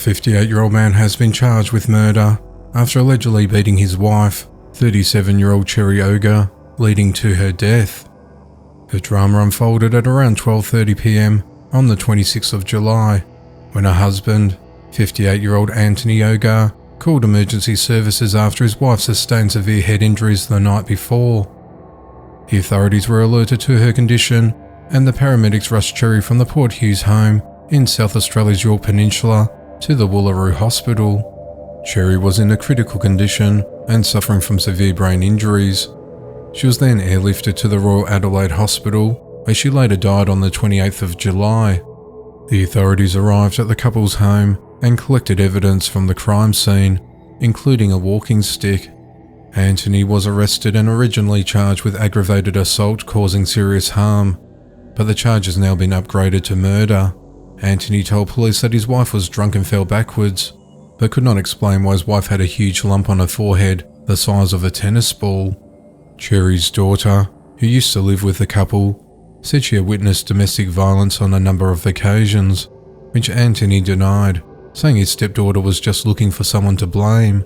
58-year-old man has been charged with murder after allegedly beating his wife, 37-year-old Cherry Ogre, leading to her death. The drama unfolded at around 12:30 p.m. on the 26th of July, when her husband, 58-year-old Anthony Ogre, called emergency services after his wife sustained severe head injuries the night before. The authorities were alerted to her condition, and the paramedics rushed Cherry from the Port Hughes home in South Australia's Yorke Peninsula to the Woolaroo Hospital. Cherry was in a critical condition and suffering from severe brain injuries. She was then airlifted to the Royal Adelaide Hospital, where she later died on the 28th of July. The authorities arrived at the couple's home and collected evidence from the crime scene, including a walking stick. Anthony was arrested and originally charged with aggravated assault causing serious harm, but the charge has now been upgraded to murder. Anthony told police that his wife was drunk and fell backwards, but could not explain why his wife had a huge lump on her forehead the size of a tennis ball. Cherry's daughter, who used to live with the couple, said she had witnessed domestic violence on a number of occasions, which Anthony denied, saying his stepdaughter was just looking for someone to blame.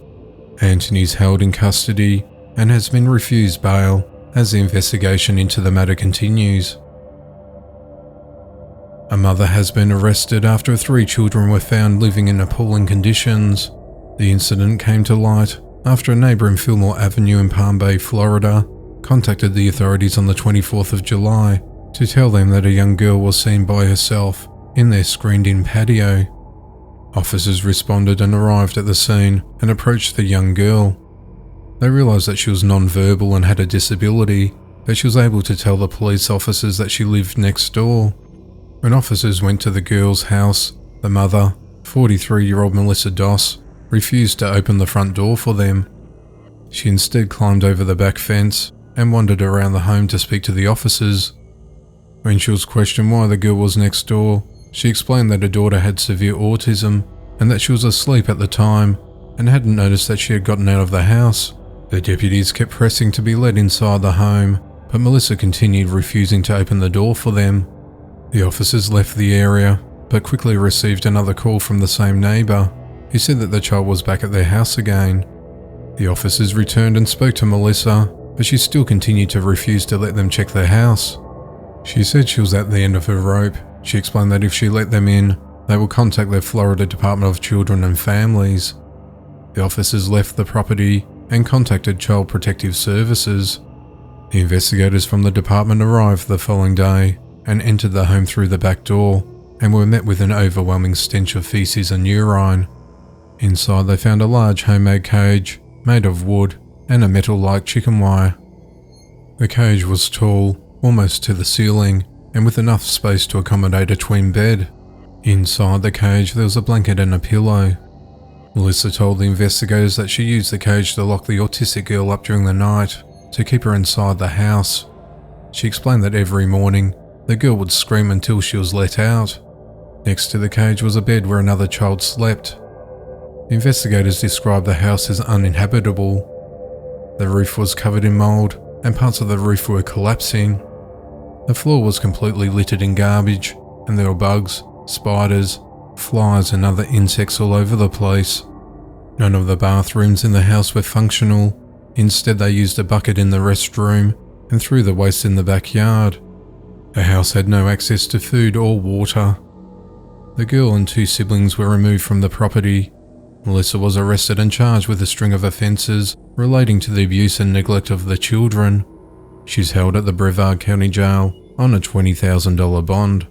Anthony is held in custody and has been refused bail as the investigation into the matter continues. A mother has been arrested after 3 children were found living in appalling conditions. The incident came to light after a neighbour in Fillmore Avenue in Palm Bay, Florida, contacted the authorities on the 24th of July to tell them that a young girl was seen by herself in their screened-in patio. Officers responded and arrived at the scene and approached the young girl. They realised that she was non-verbal and had a disability, but she was able to tell the police officers that she lived next door. When officers went to the girl's house, the mother, 43-year-old Melissa Doss, refused to open the front door for them. She instead climbed over the back fence and wandered around the home to speak to the officers. When she was questioned why the girl was next door, she explained that her daughter had severe autism and that she was asleep at the time and hadn't noticed that she had gotten out of the house. The deputies kept pressing to be let inside the home, but Melissa continued refusing to open the door for them. The officers left the area, but quickly received another call from the same neighbour, who said that the child was back at their house again. The officers returned and spoke to Melissa, but she still continued to refuse to let them check their house. She said she was at the end of her rope. She explained that if she let them in, they would contact their Florida Department of Children and Families. The officers left the property and contacted Child Protective Services. The investigators from the department arrived the following day and entered the home through the back door and were met with an overwhelming stench of feces and urine. Inside they found a large homemade cage made of wood and a metal-like chicken wire. The cage was tall, almost to the ceiling, and with enough space to accommodate a twin bed. Inside the cage there was a blanket and a pillow. Melissa told the investigators that she used the cage to lock the autistic girl up during the night to keep her inside the house. She explained that every morning the girl would scream until she was let out. Next to the cage was a bed where another child slept. The investigators described the house as uninhabitable. The roof was covered in mould and parts of the roof were collapsing. The floor was completely littered in garbage and there were bugs, spiders, flies and other insects all over the place. None of the bathrooms in the house were functional. Instead they used a bucket in the restroom and threw the waste in the backyard. The house had no access to food or water. The girl and 2 siblings were removed from the property. Melissa was arrested and charged with a string of offences relating to the abuse and neglect of the children. She's held at the Brevard County Jail on a $20,000 bond.